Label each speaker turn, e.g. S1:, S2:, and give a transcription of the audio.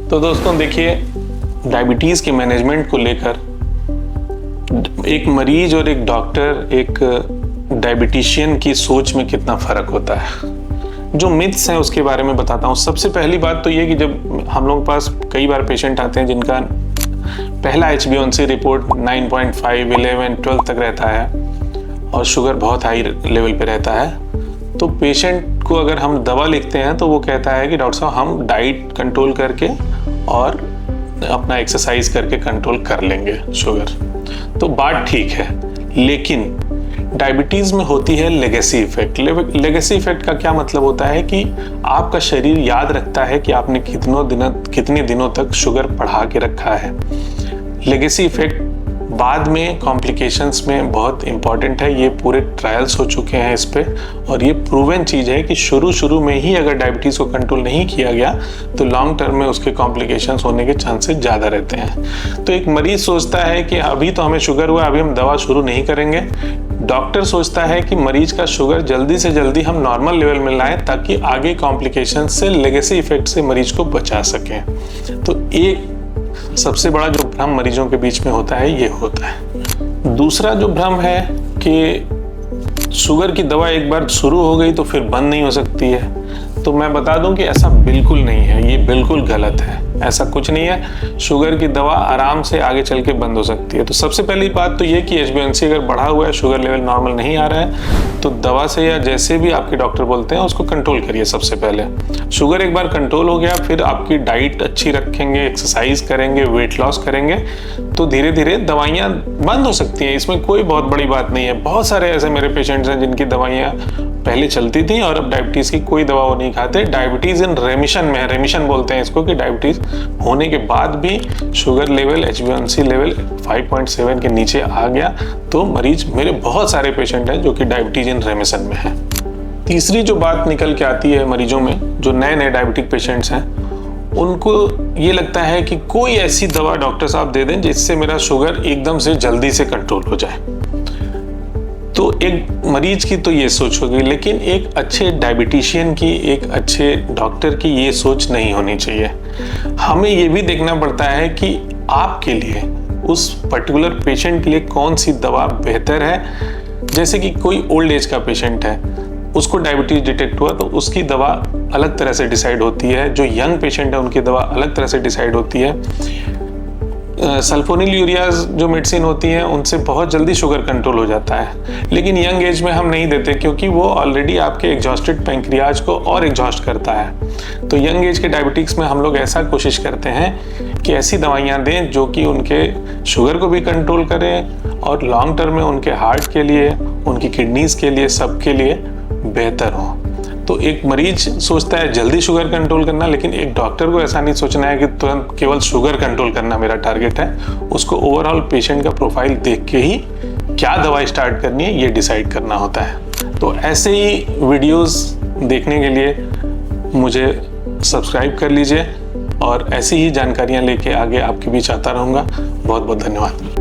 S1: तो दोस्तों देखिए, डायबिटीज़ के मैनेजमेंट को लेकर एक मरीज और एक डॉक्टर, एक डायबिटिशियन की सोच में कितना फ़र्क होता है। जो मिथ्स हैं उसके बारे में बताता हूँ। सबसे पहली बात तो ये कि जब हम लोग के पास कई बार पेशेंट आते हैं जिनका पहला HbA1c रिपोर्ट 9.5, 11, 12 तक रहता है और शुगर बहुत हाई लेवल पे रहता है, तो पेशेंट को अगर हम दवा लिखते हैं तो वो कहता है कि डॉक्टर साहब हम डाइट कंट्रोल करके और अपना एक्सरसाइज करके कंट्रोल कर लेंगे शुगर। तो बात ठीक है, लेकिन डायबिटीज़ में होती है लेगेसी इफेक्ट। लेगेसी इफेक्ट का क्या मतलब होता है कि आपका शरीर याद रखता है कि आपने कितने दिनों तक शुगर बढ़ा के रखा है। लेगेसी इफेक्ट बाद में कॉम्प्लिकेशंस में बहुत इंपॉर्टेंट है। ये पूरे ट्रायल्स हो चुके हैं इस पे, और ये प्रूवन चीज़ है कि शुरू में ही अगर डायबिटीज़ को कंट्रोल नहीं किया गया तो लॉन्ग टर्म में उसके कॉम्प्लिकेशंस होने के चांसेस ज़्यादा रहते हैं। तो एक मरीज़ सोचता है कि अभी तो हमें शुगर हुआ, अभी हम दवा शुरू नहीं करेंगे। डॉक्टर सोचता है कि मरीज का शुगर जल्दी से जल्दी हम नॉर्मल लेवल में लाएं ताकि आगे कॉम्प्लिकेशन से, लेगेसी इफेक्ट से मरीज को बचा सकें। तो एक सबसे बड़ा जो भ्रम मरीजों के बीच में होता है ये होता है। दूसरा जो भ्रम है कि शुगर की दवा एक बार शुरू हो गई तो फिर बंद नहीं हो सकती है। तो मैं बता दूं कि ऐसा बिल्कुल नहीं है, ये बिल्कुल गलत है। ऐसा कुछ नहीं है, शुगर की दवा आराम से आगे चल के बंद हो सकती है। तो सबसे पहली बात तो ये कि HbA1c अगर बढ़ा हुआ है, शुगर लेवल नॉर्मल नहीं आ रहा है, तो दवा से या जैसे भी आपके डॉक्टर बोलते हैं उसको कंट्रोल करिए। सबसे पहले शुगर एक बार कंट्रोल हो गया, फिर आपकी डाइट अच्छी रखेंगे, एक्सरसाइज करेंगे, वेट लॉस करेंगे, तो धीरे धीरे दवाइयाँ बंद हो सकती हैं। इसमें कोई बहुत बड़ी बात नहीं है। बहुत सारे ऐसे मेरे पेशेंट्स हैं जिनकी दवाइयाँ पहले चलती थी और अब डायबिटीज़ की कोई दवा वो नहीं खाते। डायबिटीज़ इन रेमिशन में है, रेमिशन बोलते हैं इसको, कि डायबिटीज़ होने के बाद भी शुगर लेवल, HbA1c लेवल 5.7 के नीचे आ गया तो मरीज, मेरे बहुत सारे पेशेंट हैं जो कि डायबिटीज़ इन रेमिशन में है। तीसरी जो बात निकल के आती है मरीजों में, जो नए डायबिटिक पेशेंट्स हैं, उनको ये लगता है कि कोई ऐसी दवा डॉक्टर साहब दे दें जिससे मेरा शुगर एकदम से जल्दी से कंट्रोल हो जाए। तो एक मरीज की तो ये सोच होगी, लेकिन एक अच्छे डायबिटिशियन की, एक अच्छे डॉक्टर की ये सोच नहीं होनी चाहिए। हमें ये भी देखना पड़ता है कि आपके लिए, उस पर्टिकुलर पेशेंट के लिए कौन सी दवा बेहतर है। जैसे कि कोई ओल्ड एज का पेशेंट है, उसको डायबिटीज डिटेक्ट हुआ तो उसकी दवा अलग तरह से डिसाइड होती है। जो यंग पेशेंट है उनकी दवा अलग तरह से डिसाइड होती है। सल्फोनिल यूरियाज जो मेडिसिन होती हैं उनसे बहुत जल्दी शुगर कंट्रोल हो जाता है, लेकिन यंग एज में हम नहीं देते क्योंकि वो ऑलरेडी आपके एग्जॉस्टेड पैंक्रियाज को और एग्जॉस्ट करता है। तो यंग एज के डायबिटिक्स में हम लोग ऐसा कोशिश करते हैं कि ऐसी दवाइयाँ दें जो कि उनके शुगर को भी कंट्रोल करें और लॉन्ग टर्म में उनके हार्ट के लिए, उनकी किडनीज़ के लिए, सबके लिए बेहतर हो। तो एक मरीज सोचता है जल्दी शुगर कंट्रोल करना, लेकिन एक डॉक्टर को ऐसा नहीं सोचना है कि तुरंत केवल शुगर कंट्रोल करना मेरा टारगेट है। उसको ओवरऑल पेशेंट का प्रोफाइल देख के ही क्या दवा स्टार्ट करनी है ये डिसाइड करना होता है। तो ऐसे ही वीडियोस देखने के लिए मुझे सब्सक्राइब कर लीजिए और ऐसी ही जानकारियाँ लेके आगे आपके बीच आता रहूँगा। बहुत बहुत धन्यवाद।